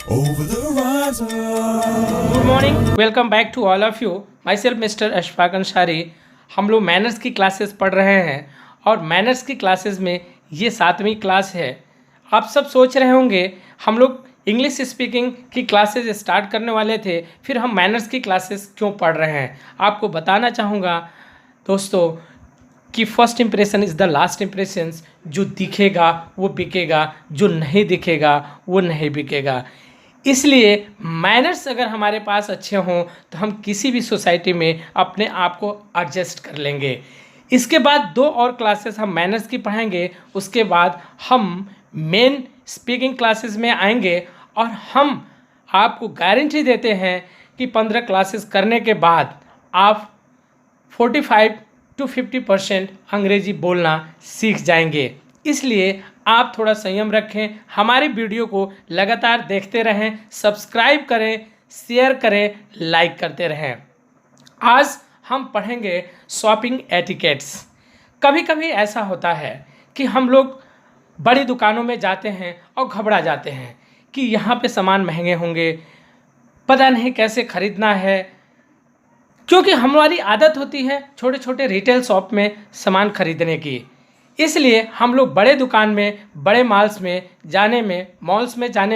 over the horizon. Good morning, welcome back to all of you. My self mister Ashfaq Ansari. हम लोग manners की classes पढ़ रहे हैं और मैनर्स की क्लासेस में ये 7वीं क्लास है। आप सब सोच रहे होंगे हम लोग इंग्लिश स्पीकिंग की क्लासेस स्टार्ट करने वाले थे, फिर हम मैनर्स की क्लासेस क्यों पढ़ रहे हैं। आपको बताना चाहूँगा दोस्तों कि first impression is the last impression. जो दिखेगा वो बिकेगा, जो नहीं दिखेगा वो नहीं बिकेगा। इसलिए मैनर्स अगर हमारे पास अच्छे हों तो हम किसी भी सोसाइटी में अपने आप को एडजस्ट कर लेंगे। इसके बाद 2 और क्लासेस हम मैनर्स की पढ़ाएंगे, उसके बाद हम मेन स्पीकिंग क्लासेस में आएंगे और हम आपको गारंटी देते हैं कि 15 क्लासेस करने के बाद आप 45 to 50% अंग्रेजी बोलना सीख जाएंगे। इसलिए आप थोड़ा संयम रखें, हमारी वीडियो को लगातार देखते रहें, सब्सक्राइब करें, शेयर करें, लाइक करते रहें। आज हम पढ़ेंगे शॉपिंग एटिकेट्स। कभी कभी ऐसा होता है कि हम लोग बड़ी दुकानों में जाते हैं और घबरा जाते हैं कि यहाँ पे सामान महंगे होंगे, पता नहीं कैसे ख़रीदना है, क्योंकि हमारी आदत होती है छोटे छोटे रिटेल शॉप में सामान खरीदने की। इसलिए हम लोग बड़े दुकान में, बड़े मॉल्स में जाने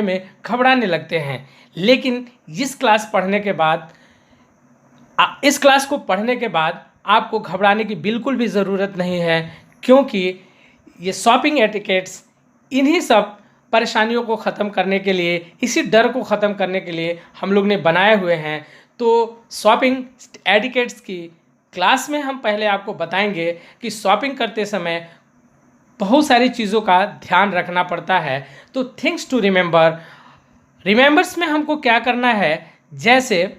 में घबराने लगते हैं। लेकिन इस क्लास को पढ़ने के बाद आपको घबराने की बिल्कुल भी ज़रूरत नहीं है, क्योंकि ये शॉपिंग एटिकेट्स इन्हीं सब परेशानियों को ख़त्म करने के लिए, इसी डर को ख़त्म करने के लिए हम लोग ने बनाए हुए हैं। तो शॉपिंग एटिकेट्स की क्लास में हम पहले आपको बताएंगे कि शॉपिंग करते समय बहुत सारी चीज़ों का ध्यान रखना पड़ता है। तो थिंग्स टू रिमेंबर्स में हमको क्या करना है, जैसे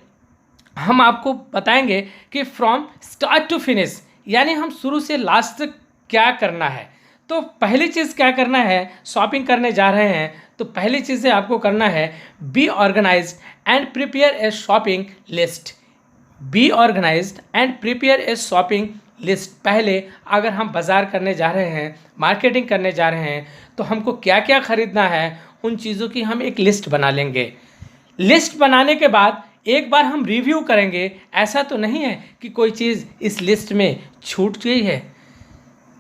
हम आपको बताएंगे कि फ्रॉम स्टार्ट टू फिनिश, यानी हम शुरू से लास्ट तक क्या करना है। तो पहली चीज़ क्या करना है, शॉपिंग करने जा रहे हैं तो पहली चीज़ आपको करना है be organised and prepare a shopping list. Be organised and prepare a shopping list. पहले अगर हम बाज़ार करने जा रहे हैं, मार्केटिंग करने जा रहे हैं, तो हमको क्या क्या ख़रीदना है उन चीज़ों की हम एक लिस्ट बना लेंगे। लिस्ट बनाने के बाद एक बार हम रिव्यू करेंगे। ऐसा तो नहीं है कि कोई चीज़ इस लिस्ट में छूट गई है।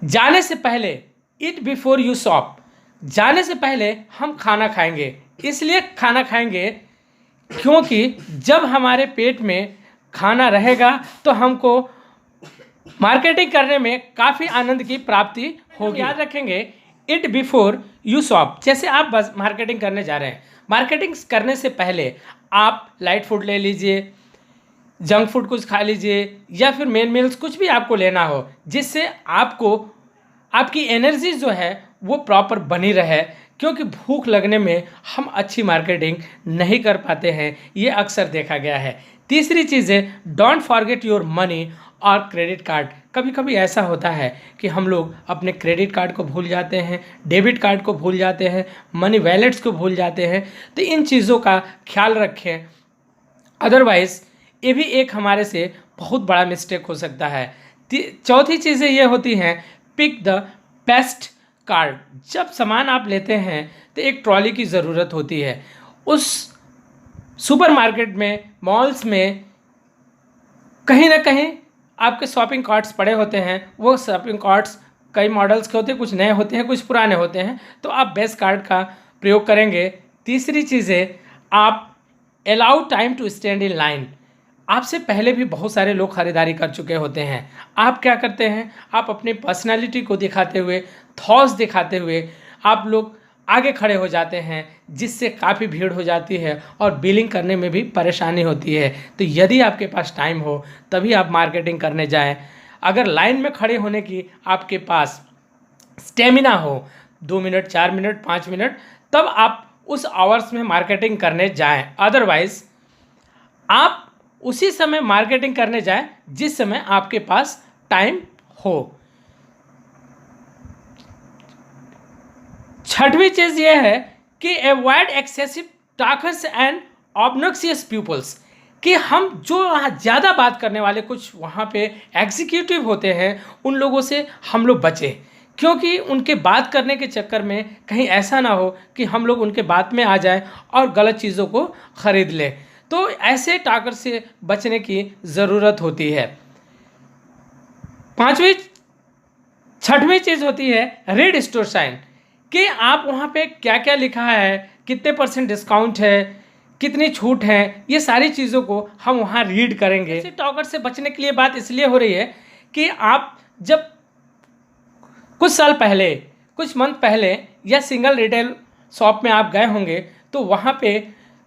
जाने से पहले ईट बिफोर यू शॉप, जाने से पहले हम खाना खाएंगे। इसलिए खाना खाएंगे क्योंकि जब हमारे पेट में खाना रहेगा तो हमको मार्केटिंग करने में काफ़ी आनंद की प्राप्ति होगी। याद रखेंगे इट बिफोर यू शॉप। जैसे आप बस मार्केटिंग करने जा रहे हैं, मार्केटिंग करने से पहले आप लाइट फूड ले लीजिए, जंक फूड कुछ खा लीजिए, या फिर मेन मील्स कुछ भी आपको लेना हो, जिससे आपको आपकी एनर्जी जो है वो प्रॉपर बनी रहे। क्योंकि भूख लगने में हम अच्छी मार्केटिंग नहीं कर पाते हैं, ये अक्सर देखा गया है। तीसरी चीज़ है डोंट फॉरगेट योर मनी और क्रेडिट कार्ड। कभी कभी ऐसा होता है कि हम लोग अपने क्रेडिट कार्ड को भूल जाते हैं, डेबिट कार्ड को भूल जाते हैं, मनी वैलेट्स को भूल जाते हैं। तो इन चीज़ों का ख्याल रखें, अदरवाइज़ ये भी एक हमारे से बहुत बड़ा मिस्टेक हो सकता है। चौथी चीज़ें ये होती हैं पिक द बेस्ट कार्ड। जब सामान आप लेते हैं तो एक ट्रॉली की ज़रूरत होती है। उस सुपरमार्केट में, मॉल्स में कहीं ना कहीं आपके शॉपिंग कार्ट्स पड़े होते हैं। वो शॉपिंग कार्ट्स कई मॉडल्स के होते हैं, कुछ नए होते हैं, कुछ पुराने होते हैं। तो आप बेस्ट कार्ड का प्रयोग करेंगे। तीसरी चीज़ है आप allow time to stand in line. आपसे पहले भी बहुत सारे लोग ख़रीदारी कर चुके होते हैं। आप क्या करते हैं, आप अपनी पर्सनालिटी को दिखाते हुए, थॉट्स दिखाते हुए आप लोग आगे खड़े हो जाते हैं, जिससे काफ़ी भीड़ हो जाती है और बिलिंग करने में भी परेशानी होती है। तो यदि आपके पास टाइम हो तभी आप मार्केटिंग करने जाएं। अगर लाइन में खड़े होने की आपके पास स्टेमिना हो, 2 मिनट, 4 मिनट, 5 मिनट, तब आप उस आवर्स में मार्केटिंग करने जाएं। अदरवाइज़ आप उसी समय मार्केटिंग करने जाएं जिस समय आपके पास टाइम हो। छठवीं चीज़ यह है कि avoid excessive talkers and obnoxious peoples. कि हम जो ज़्यादा बात करने वाले कुछ वहाँ पे एग्जीक्यूटिव होते हैं, उन लोगों से हम लोग बचें। क्योंकि उनके बात करने के चक्कर में कहीं ऐसा ना हो कि हम लोग उनके बात में आ जाएं और गलत चीज़ों को ख़रीद लें। तो ऐसे टाकर से बचने की ज़रूरत होती है। छठवीं चीज़ होती है रीड स्टोर साइन, कि आप वहाँ पे क्या क्या लिखा है, कितने % डिस्काउंट है, कितनी छूट है, ये सारी चीज़ों को हम वहाँ रीड करेंगे। ऐसे टॉकर से बचने के लिए बात इसलिए हो रही है कि आप जब कुछ साल पहले, कुछ मंथ पहले या सिंगल रिटेल शॉप में आप गए होंगे तो वहाँ पे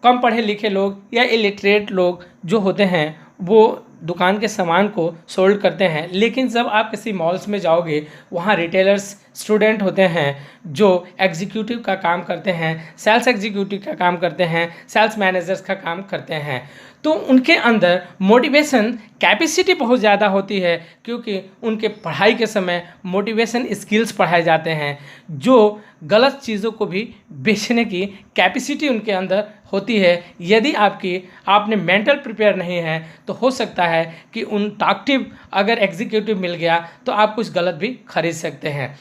कम पढ़े लिखे लोग या इलिटरेट लोग जो होते हैं वो दुकान के सामान को सोल्ड करते हैं। लेकिन जब आप किसी मॉल्स में जाओगे वहाँ रिटेलर्स स्टूडेंट होते हैं जो एग्जीक्यूटिव का काम करते हैं, सेल्स एग्जीक्यूटिव का काम करते हैं, सेल्स मैनेजर्स का काम करते हैं। तो उनके अंदर मोटिवेशन कैपेसिटी बहुत ज़्यादा होती है, क्योंकि उनके पढ़ाई के समय मोटिवेशन स्किल्स पढ़ाए जाते हैं, जो गलत चीज़ों को भी बेचने की कैपेसिटी उनके अंदर होती है। यदि आपने मेंटल प्रिपेयर नहीं है तो हो सकता है कि उन टाक्टिव अगर एग्जीक्यूटिव मिल गया तो आप कुछ गलत भी खरीद सकते हैं।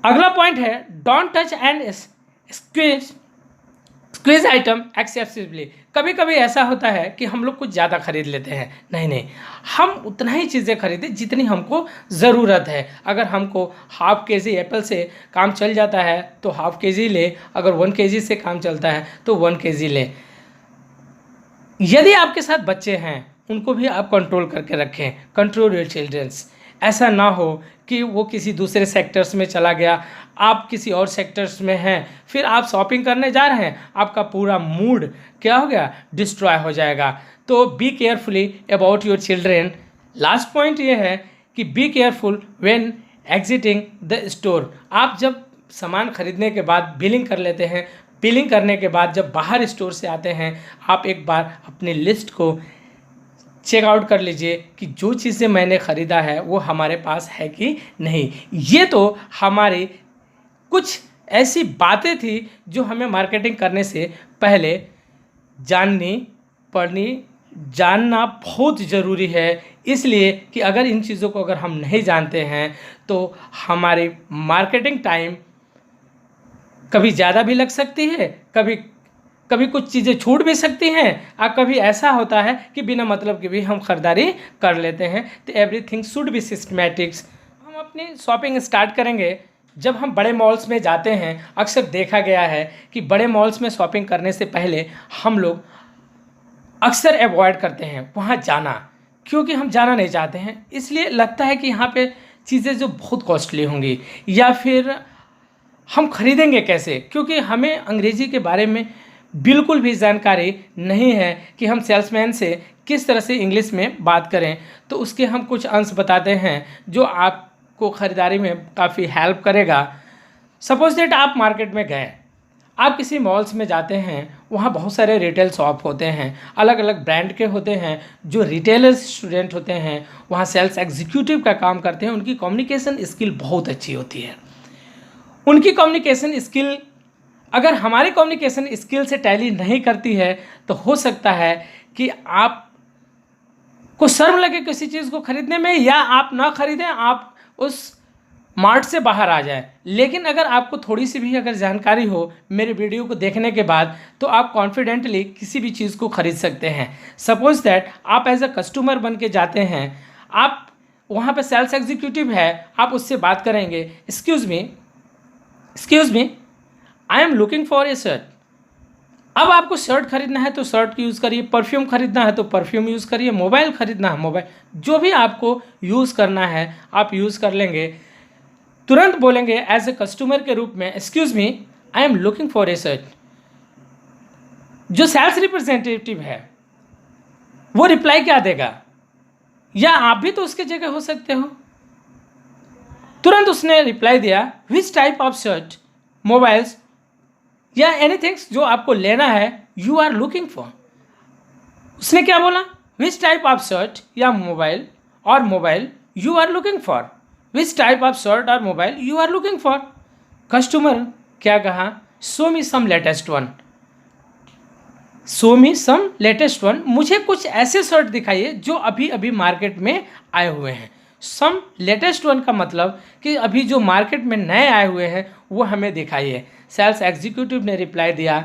अगला पॉइंट है don't touch and squeeze item excessively. कभी कभी ऐसा होता है कि हम लोग कुछ ज़्यादा खरीद लेते हैं। नहीं, हम उतना ही चीज़ें खरीदें जितनी हमको ज़रूरत है। अगर हमको ½ kg एप्पल से काम चल जाता है तो ½ kg ले, अगर 1 kg से काम चलता है तो 1 kg ले। यदि आपके साथ बच्चे हैं उनको भी आप कंट्रोल करके रखें, कंट्रोल योर चिल्ड्रंस। ऐसा ना हो कि वो किसी दूसरे सेक्टर्स में चला गया, आप किसी और सेक्टर्स में हैं, फिर आप शॉपिंग करने जा रहे हैं, आपका पूरा मूड क्या हो गया, डिस्ट्रॉय हो जाएगा। तो be carefully about your children. Last point ये है कि be careful when exiting the store. आप जब सामान खरीदने के बाद बिलिंग कर लेते हैं, बिलिंग करने के बाद जब बाहर स्टोर से आते हैं, आप एक बार अपनी लिस्ट को चेकआउट कर लीजिए कि जो चीज़ें मैंने ख़रीदा है वो हमारे पास है कि नहीं। ये तो हमारी कुछ ऐसी बातें थी जो हमें मार्केटिंग करने से पहले जानना बहुत ज़रूरी है। इसलिए कि अगर इन चीज़ों को अगर हम नहीं जानते हैं तो हमारी मार्केटिंग टाइम कभी ज़्यादा भी लग सकती है, कभी कुछ चीज़ें छूट भी सकती हैं, और कभी ऐसा होता है कि बिना मतलब के भी हम ख़रीदारी कर लेते हैं। तो एवरीथिंग शुड बी सिस्टमैटिक्स। हम अपनी शॉपिंग स्टार्ट करेंगे जब हम बड़े मॉल्स में जाते हैं। अक्सर देखा गया है कि बड़े मॉल्स में शॉपिंग करने से पहले हम लोग अक्सर अवॉइड करते हैं वहाँ जाना, क्योंकि हम जाना नहीं चाहते हैं। इसलिए लगता है कि यहाँ पे चीज़ें जो बहुत कॉस्टली होंगी, या फिर हम खरीदेंगे कैसे, क्योंकि हमें अंग्रेज़ी के बारे में बिल्कुल भी जानकारी नहीं है कि हम सेल्समैन से किस तरह से इंग्लिश में बात करें। तो उसके हम कुछ अंश बताते हैं जो आपको ख़रीदारी में काफ़ी हेल्प करेगा। सपोज दैट आप मार्केट में गए, आप किसी मॉल्स में जाते हैं, वहाँ बहुत सारे रिटेल शॉप होते हैं, अलग अलग ब्रांड के होते हैं। जो रिटेलर स्टूडेंट होते हैं वहाँ सेल्स एग्जीक्यूटिव का काम करते हैं, उनकी कम्युनिकेशन स्किल बहुत अच्छी होती है। उनकी कम्युनिकेशन स्किल अगर हमारी कम्युनिकेशन स्किल से टैली नहीं करती है तो हो सकता है कि आप को शर्म लगे किसी चीज़ को खरीदने में, या आप ना खरीदें, आप उस मार्ट से बाहर आ जाए। लेकिन अगर आपको थोड़ी सी भी अगर जानकारी हो मेरे वीडियो को देखने के बाद, तो आप कॉन्फिडेंटली किसी भी चीज़ को खरीद सकते हैं। सपोज दैट आप एज अ कस्टमर बन के जाते हैं, आप वहाँ पे सेल्स एग्जीक्यूटिव है, आप उससे बात करेंगे, excuse me I am looking for a shirt. अब आपको शर्ट खरीदना है तो शर्ट यूज़ करिए, परफ्यूम खरीदना है तो परफ्यूम यूज़ करिए, मोबाइल खरीदना है मोबाइल, जो भी आपको यूज़ करना है आप यूज़ कर लेंगे। तुरंत बोलेंगे एज ए कस्टमर के रूप में, excuse me I am looking for a shirt. जो सेल्स रिप्रेजेंटेटिव है वो रिप्लाई क्या देगा, या आप भी तो उसके जगह हो सकते हो। तुरंत उसने रिप्लाई दिया विच टाइप ऑफ शर्ट, मोबाइल्स या एनीथिंग्स जो आपको लेना है यू आर लुकिंग फॉर। उसने क्या बोला, विच टाइप ऑफ शर्ट या मोबाइल और mobile you are looking for, which type of shirt और mobile you are looking for. Customer क्या कहा, show me some latest one, show me some latest one, मुझे कुछ ऐसे शर्ट दिखाइए जो अभी अभी मार्केट में आए हुए हैं। सम लेटेस्ट वन का मतलब कि अभी जो मार्केट में नए आए हुए हैं वो हमें दिखाइए। सेल्स एग्जीक्यूटिव ने रिप्लाई दिया,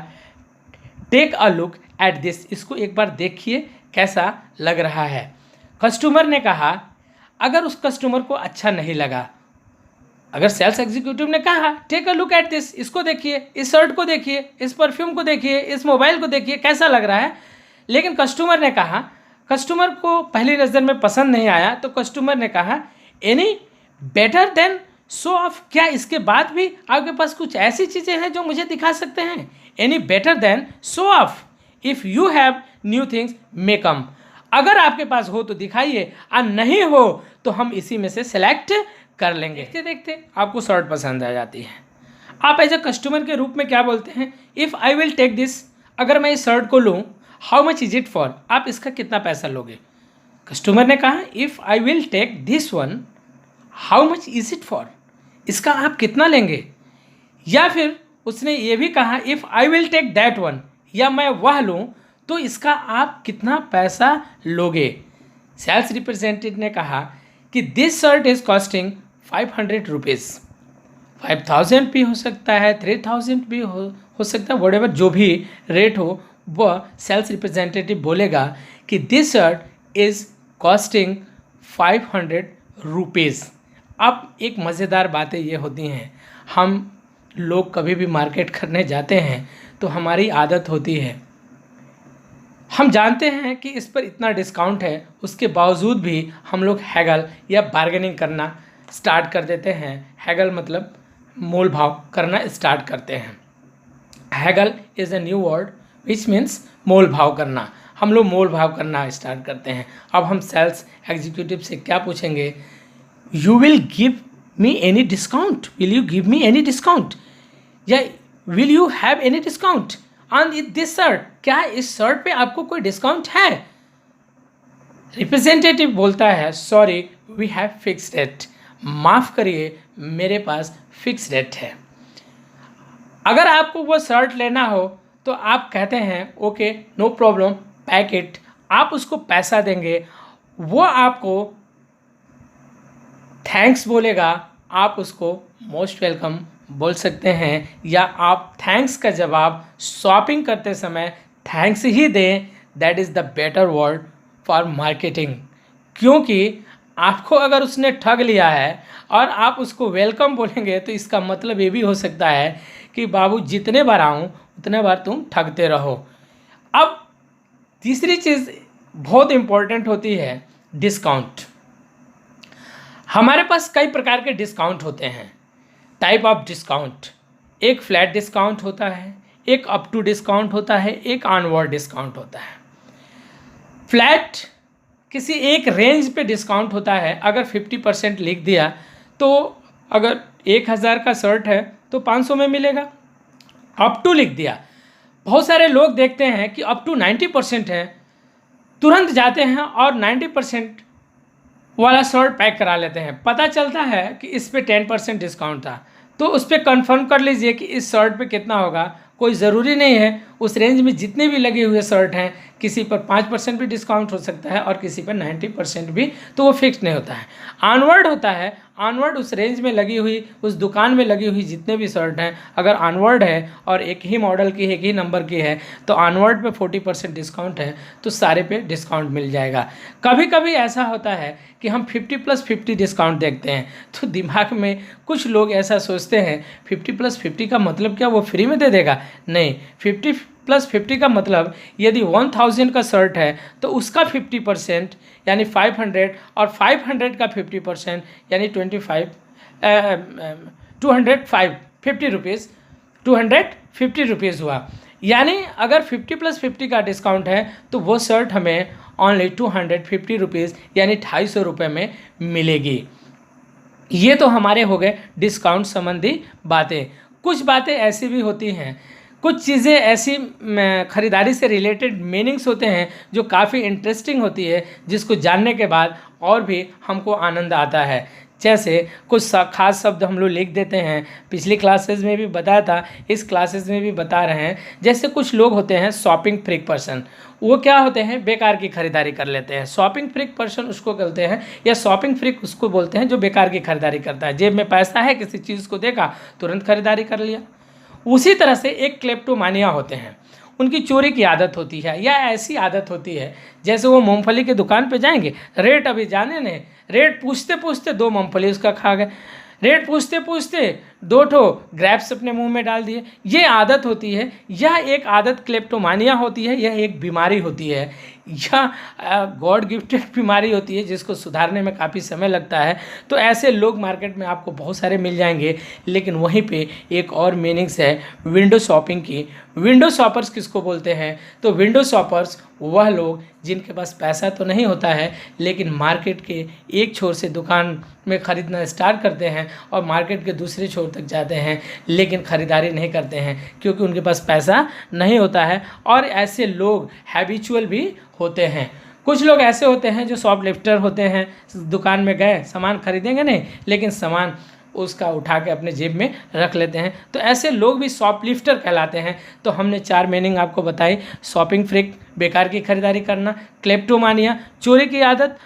take a look at this, इसको एक बार देखिए कैसा लग रहा है। कस्टमर ने कहा, अगर उस कस्टमर को अच्छा नहीं लगा, अगर सेल्स एग्जीक्यूटिव ने कहा take a look at this, इसको देखिए, इस शर्ट को देखिए, इस परफ्यूम को देखिए, इस मोबाइल को देखिए कैसा लग रहा है, लेकिन कस्टमर ने कहा, कस्टमर को पहली नज़र में पसंद नहीं आया, तो कस्टमर ने कहा any better than show of, क्या इसके बाद भी आपके पास कुछ ऐसी चीज़ें हैं जो मुझे दिखा सकते हैं? Any better than show off, if you have new things may come, अगर आपके पास हो तो दिखाइए, और नहीं हो तो हम इसी में से सेलेक्ट कर लेंगे। देखते देखते आपको शर्ट पसंद आ जाती है, आप एज ए कस्टमर के रूप में क्या बोलते हैं? If I will take this, अगर मैं इस शर्ट को लूँ, how much is it for, आप इसका कितना पैसा लोगे? कस्टमर ने कहा if I will take this one, how much is it for, इसका आप कितना लेंगे? या फिर उसने ये भी कहा if I will take that one, या मैं वह लूँ तो इसका आप कितना पैसा लोगे? सेल्स रिप्रेजेंटेटिव ने कहा कि this shirt is costing 500 rupees, 5000 भी हो सकता है, 3000 भी हो सकता है, व्हाटएवर जो भी रेट हो, वह सेल्स रिप्रेजेंटेटिव बोलेगा कि this shirt is costing 500 rupees. अब एक मज़ेदार बातें ये होती हैं, हम लोग कभी भी मार्केट करने जाते हैं तो हमारी आदत होती है, हम जानते हैं कि इस पर इतना डिस्काउंट है, उसके बावजूद भी हम लोग हैगल या बार्गेनिंग करना स्टार्ट कर देते हैं। हैगल मतलब मोल भाव करना स्टार्ट करते हैं। Haggle is a new word which means मोल भाव करना, हम लोग मोल भाव करना स्टार्ट करते हैं। अब हम सेल्स एग्जीक्यूटिव से क्या पूछेंगे? You will give me any discount, will you give me any discount, या will you have any discount on this shirt, क्या इस शर्ट पे आपको कोई डिस्काउंट है? रिप्रेजेंटेटिव बोलता है sorry we have fixed rate, माफ़ करिए मेरे पास फिक्स रेट है। अगर आपको वो शर्ट लेना हो तो आप कहते हैं okay no problem pack it, आप उसको पैसा देंगे, वो आपको थैंक्स बोलेगा, आप उसको मोस्ट वेलकम बोल सकते हैं, या आप थैंक्स का जवाब शॉपिंग करते समय थैंक्स ही दें। That is the better word for marketing, क्योंकि आपको अगर उसने ठग लिया है और आप उसको वेलकम बोलेंगे तो इसका मतलब ये भी हो सकता है कि बाबू जितने बार आऊँ उतने बार तुम ठगते रहो। अब तीसरी चीज़ बहुत इम्पोर्टेंट होती है डिस्काउंट। हमारे पास कई प्रकार के डिस्काउंट होते हैं, टाइप ऑफ डिस्काउंट। एक फ्लैट डिस्काउंट होता है, एक अप टू डिस्काउंट होता है, एक ऑनवर्ड डिस्काउंट होता है। फ्लैट किसी एक रेंज पे डिस्काउंट होता है, अगर 50% लिख दिया तो अगर 1000 का शर्ट है तो 500 में मिलेगा। अप टू लिख दिया, बहुत सारे लोग देखते हैं कि अप टू 90% है, तुरंत जाते हैं और 90% वाला शर्ट पैक करा लेते हैं। पता चलता है कि इस पे 10% डिस्काउंट था, तो उस पर कन्फर्म कर लीजिए कि इस शर्ट पे कितना होगा। कोई ज़रूरी नहीं है, उस रेंज में जितने भी लगे हुए शर्ट हैं किसी पर 5% भी डिस्काउंट हो सकता है और किसी पर 90% भी, तो वो फिक्स नहीं होता है। ऑनवर्ड होता है, ऑनवर्ड उस रेंज में लगी हुई, उस दुकान में लगी हुई जितने भी शर्ट हैं, अगर ऑनवर्ड है और एक ही मॉडल की एक ही नंबर की है तो ऑनवर्ड पे 40% डिस्काउंट है तो सारे पे डिस्काउंट मिल जाएगा। कभी कभी ऐसा होता है कि हम 50+50 डिस्काउंट देखते हैं तो दिमाग में कुछ लोग ऐसा सोचते हैं 50+50 का मतलब क्या वो फ्री में दे देगा? नहीं, 50+50 का मतलब यदि 1000 का शर्ट है तो उसका 50% यानी 500 और 500 का 50% यानी 250 रुपीज़, 250 रुपीज़ हुआ। यानी अगर 50+50 का डिस्काउंट है तो वो शर्ट हमें ओनली 250 रुपीज़ यानी 250 रुपये में मिलेगी। ये तो हमारे हो गए डिस्काउंट संबंधी बातें। कुछ बातें ऐसी भी होती हैं, कुछ चीज़ें ऐसी ख़रीदारी से रिलेटेड मीनिंग्स होते हैं जो काफ़ी इंटरेस्टिंग होती है, जिसको जानने के बाद और भी हमको आनंद आता है। जैसे कुछ खास शब्द हम लोग लिख देते हैं, पिछली क्लासेस में भी बताया था, इस क्लासेस में भी बता रहे हैं। जैसे कुछ लोग होते हैं शॉपिंग फ्रीक पर्सन, वो क्या होते हैं, बेकार की खरीदारी कर लेते हैं। शॉपिंग फ्रीक पर्सन उसको कहते हैं, या शॉपिंग फ्रीक उसको बोलते हैं जो बेकार की खरीदारी करता है। जेब में पैसा है, किसी चीज़ को देखा तुरंत खरीदारी कर लिया। उसी तरह से एक क्लेप्टोमानिया होते हैं, उनकी चोरी की आदत होती है, या ऐसी आदत होती है जैसे वो मूंगफली की दुकान पे जाएंगे, रेट अभी जाने नहीं, रेट पूछते पूछते 2 मूंगफली उसका खा गए, रेट पूछते पूछते 2 ठो ग्रैप्स अपने मुंह में डाल दिए। ये आदत होती है, यह एक आदत क्लेप्टोमानिया होती है, यह एक बीमारी होती है, यह गॉड गिफ्टेड बीमारी होती है जिसको सुधारने में काफ़ी समय लगता है। तो ऐसे लोग मार्केट में आपको बहुत सारे मिल जाएंगे। लेकिन वहीं पे एक और मीनिंग्स है विंडो शॉपिंग की। विंडो शॉपर्स किसको बोलते हैं, तो विंडो शॉपर्स वह लोग जिनके पास पैसा तो नहीं होता है, लेकिन मार्केट के एक छोर से दुकान में ख़रीदना स्टार्ट करते हैं और मार्केट के दूसरे छोर तक जाते हैं, लेकिन ख़रीदारी नहीं करते हैं क्योंकि उनके पास पैसा नहीं होता है। और ऐसे लोग हैबिचुअल भी होते हैं। कुछ लोग ऐसे होते हैं जो शॉप लिफ्टर होते हैं, दुकान में गए सामान खरीदेंगे नहीं, लेकिन सामान उसका उठा के अपने जेब में रख लेते हैं। तो ऐसे लोग भी शॉप लिफ्टर कहलाते हैं। तो हमने 4 मीनिंग आपको बताई, शॉपिंग फ्रीक बेकार की खरीदारी करना, क्लेप्टोमानिया चोरी की आदत,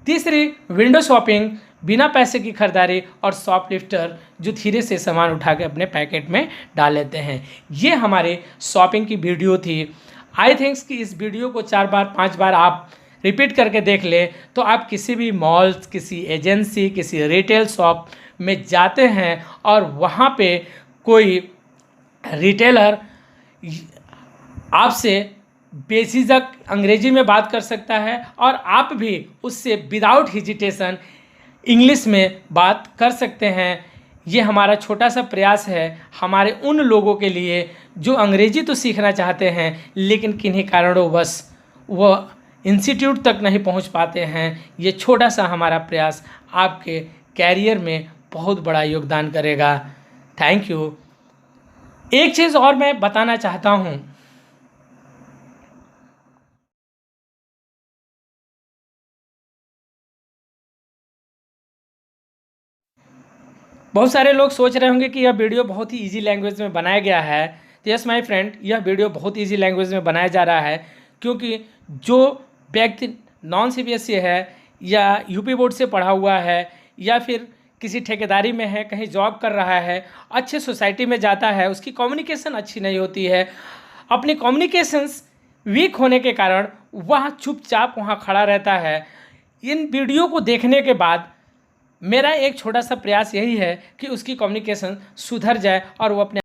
तीसरी विंडो शॉपिंग बिना पैसे की खरीदारी, और शॉप लिफ्टर जो धीरे से सामान उठा के अपने पैकेट में डाल लेते हैं। ये हमारे शॉपिंग की वीडियो थी। आई थिंक्स कि इस वीडियो को 4 बार 5 बार आप रिपीट करके देख ले, तो आप किसी भी मॉल्स, किसी एजेंसी, किसी रिटेल शॉप में जाते हैं और वहाँ पे कोई रिटेलर आपसे बेझिझक अंग्रेजी में बात कर सकता है और आप भी उससे विदाउट हिजिटेशन इंग्लिश में बात कर सकते हैं। ये हमारा छोटा सा प्रयास है हमारे उन लोगों के लिए जो अंग्रेजी तो सीखना चाहते हैं, लेकिन किन्हीं कारणोंवश वो इंस्टीट्यूट तक नहीं पहुंच पाते हैं। ये छोटा सा हमारा प्रयास आपके कैरियर में बहुत बड़ा योगदान करेगा। Thank you. एक चीज़ और मैं बताना चाहता हूँ, बहुत सारे लोग सोच रहे होंगे कि यह वीडियो बहुत ही इजी लैंग्वेज में बनाया गया है। तो यस माय फ्रेंड, यह वीडियो बहुत इजी लैंग्वेज में बनाया जा रहा है क्योंकि जो व्यक्ति नॉन CBSE है या यूपी बोर्ड से पढ़ा हुआ है या फिर किसी ठेकेदारी में है, कहीं जॉब कर रहा है, अच्छे सोसाइटी में जाता है, उसकी कम्युनिकेशन अच्छी नहीं होती है, अपनी कम्युनिकेशंस वीक होने के कारण वह चुपचाप वहाँ खड़ा रहता है। इन वीडियो को देखने के बाद मेरा एक छोटा सा प्रयास यही है कि उसकी कम्युनिकेशन सुधर जाए और वो अपने